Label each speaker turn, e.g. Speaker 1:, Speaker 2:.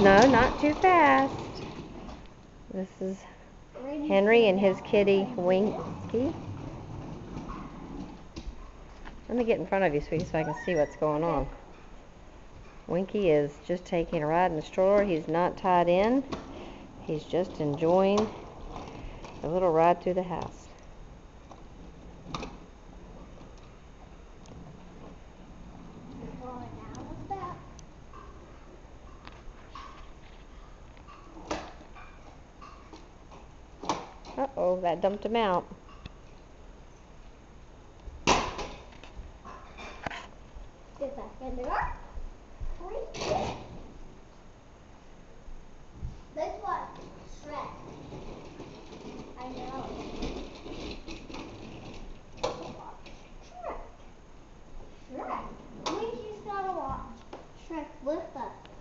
Speaker 1: No, not too fast. This is Henry and his kitty, Winky. Let me get in front of you, sweetie, so I can see what's going on. Winky is just taking a ride in the stroller. He's not tied in. He's just enjoying a little ride through the house. Uh-oh, that dumped him out.
Speaker 2: Get back in there. This one, Shrek. I know. Shrek. Winky's gotta watch Shrek with us.